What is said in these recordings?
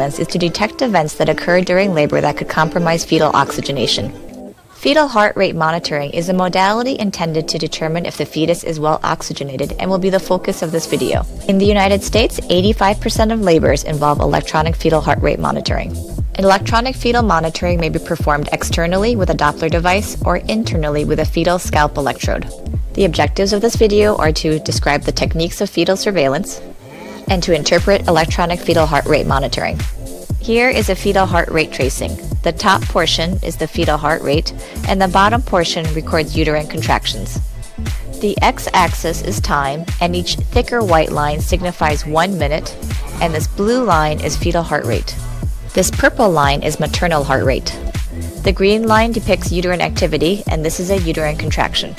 is to detect events that occur during labor that could compromise fetal oxygenation. Fetal heart rate monitoring is a modality intended to determine if the fetus is well oxygenated and will be the focus of this video. In the United States, 85% of labors involve electronic fetal heart rate monitoring. Electronic fetal monitoring may be performed externally with a Doppler device or internally with a fetal scalp electrode. The objectives of this video are to describe the techniques of fetal surveillance and to interpret electronic fetal heart rate monitoring. Here is a fetal heart rate tracing. The top portion is the fetal heart rate, and the bottom portion records uterine contractions. The x-axis is time, and each thicker white line signifies 1 minute, and this blue line is fetal heart rate. This purple line is maternal heart rate. The green line depicts uterine activity, and this is a uterine contraction.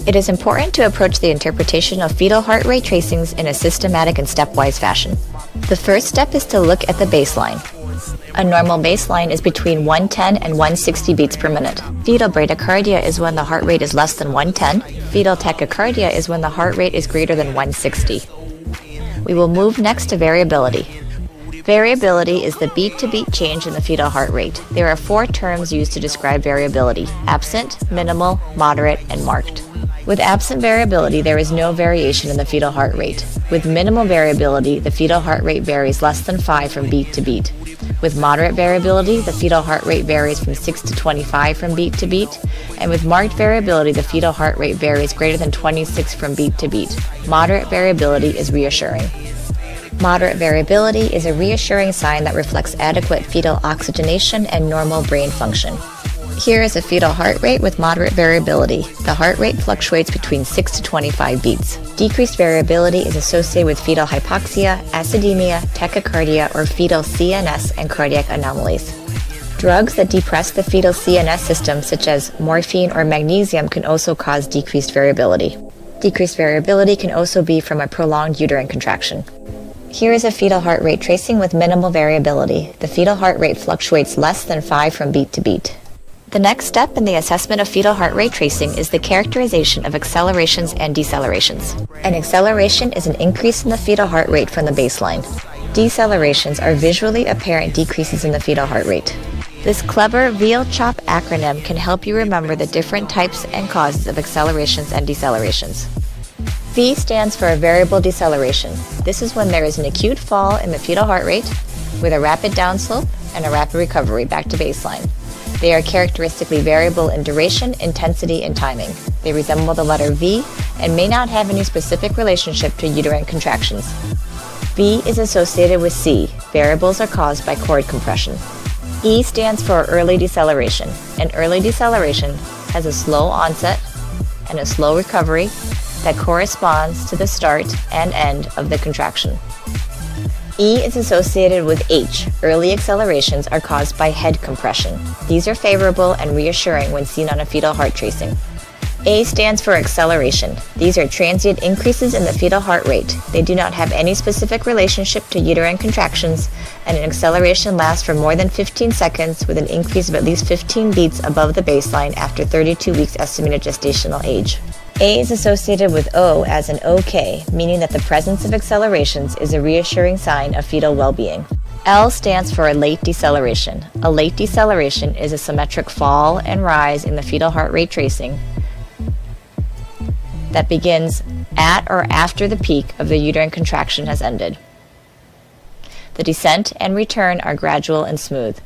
It is important to approach the interpretation of fetal heart rate tracings in a systematic and stepwise fashion. The first step is to look at the baseline. A normal baseline is between 110 and 160 beats per minute. Fetal bradycardia is when the heart rate is less than 110. Fetal tachycardia is when the heart rate is greater than 160. We will move next to variability. Variability is the beat-to-beat change in the fetal heart rate. There are 4 terms used to describe variability: absent, minimal, moderate, and marked. With absent variability, there is no variation in the fetal heart rate. With minimal variability, the fetal heart rate varies less than 5 from beat to beat. With moderate variability, the fetal heart rate varies from 6 to 25 from beat to beat. And with marked variability, the fetal heart rate varies greater than 26 from beat to beat. Moderate variability is reassuring. Moderate variability is a reassuring sign that reflects adequate fetal oxygenation and normal brain function. Here is a fetal heart rate with moderate variability. The heart rate fluctuates between 6 to 25 beats. Decreased variability is associated with fetal hypoxia, acidemia, tachycardia, or fetal CNS and cardiac anomalies. Drugs that depress the fetal CNS system, such as morphine or magnesium, can also cause decreased variability. Decreased variability can also be from a prolonged uterine contraction. Here is a fetal heart rate tracing with minimal variability. The fetal heart rate fluctuates less than 5 from beat to beat. The next step in the assessment of fetal heart rate tracing is the characterization of accelerations and decelerations. An acceleration is an increase in the fetal heart rate from the baseline. Decelerations are visually apparent decreases in the fetal heart rate. This clever VLCHOP acronym can help you remember the different types and causes of accelerations and decelerations. V stands for a variable deceleration. This is when there is an acute fall in the fetal heart rate with a rapid downslope and a rapid recovery back to baseline. They are characteristically variable in duration, intensity, and timing. They resemble the letter V and may not have any specific relationship to uterine contractions. V is associated with C. Variables are caused by cord compression. E stands for early deceleration. An early deceleration has a slow onset and a slow recovery that corresponds to the start and end of the contraction. E is associated with H. Early accelerations are caused by head compression. These are favorable and reassuring when seen on a fetal heart tracing. A stands for acceleration. These are transient increases in the fetal heart rate. They do not have any specific relationship to uterine contractions, and an acceleration lasts for more than 15 seconds with an increase of at least 15 beats above the baseline after 32 weeks estimated gestational age. A is associated with O as an OK, meaning that the presence of accelerations is a reassuring sign of fetal well-being. L stands for a late deceleration. A late deceleration is a symmetric fall and rise in the fetal heart rate tracing that begins at or after the peak of the uterine contraction has ended. The descent and return are gradual and smooth.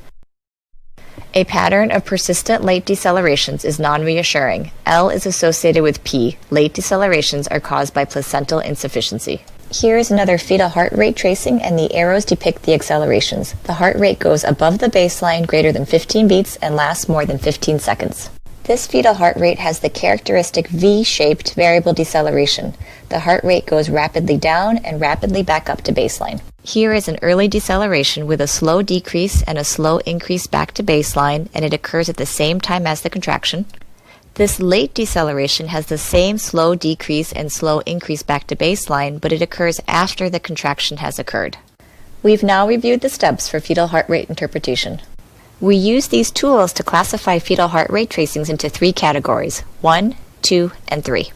A pattern of persistent late decelerations is non-reassuring. L is associated with P. Late decelerations are caused by placental insufficiency. Here is another fetal heart rate tracing, and the arrows depict the accelerations. The heart rate goes above the baseline greater than 15 beats and lasts more than 15 seconds. This fetal heart rate has the characteristic V-shaped variable deceleration. The heart rate goes rapidly down and rapidly back up to baseline. Here is an early deceleration with a slow decrease and a slow increase back to baseline, and it occurs at the same time as the contraction. This late deceleration has the same slow decrease and slow increase back to baseline, but it occurs after the contraction has occurred. We've now reviewed the steps for fetal heart rate interpretation. We use these tools to classify fetal heart rate tracings into 3 categories: 1, 2, and 3.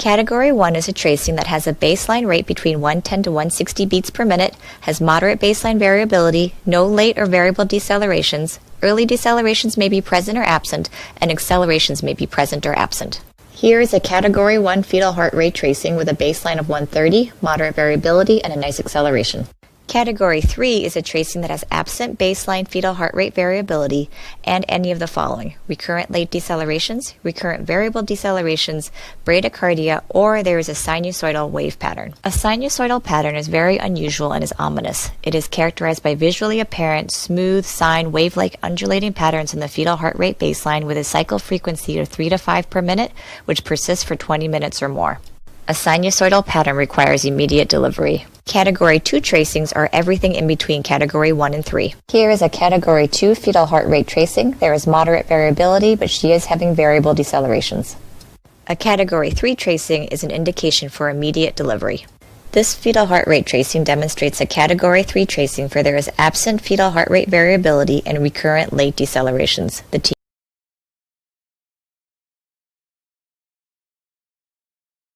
Category 1 is a tracing that has a baseline rate between 110 to 160 beats per minute, has moderate baseline variability, no late or variable decelerations, early decelerations may be present or absent, and accelerations may be present or absent. Here is a Category 1 fetal heart rate tracing with a baseline of 130, moderate variability, and a nice acceleration. Category 3 is a tracing that has absent baseline fetal heart rate variability and any of the following: recurrent late decelerations, recurrent variable decelerations, bradycardia, or there is a sinusoidal wave pattern. A sinusoidal pattern is very unusual and is ominous. It is characterized by visually apparent, smooth, sine, wave-like undulating patterns in the fetal heart rate baseline with a cycle frequency of 3 to 5 per minute, which persists for 20 minutes or more. A sinusoidal pattern requires immediate delivery. Category 2 tracings are everything in between Category 1 and 3. Here is a Category 2 fetal heart rate tracing. There is moderate variability, but she is having variable decelerations. A Category 3 tracing is an indication for immediate delivery. This fetal heart rate tracing demonstrates a Category 3 tracing for there is absent fetal heart rate variability and recurrent late decelerations. The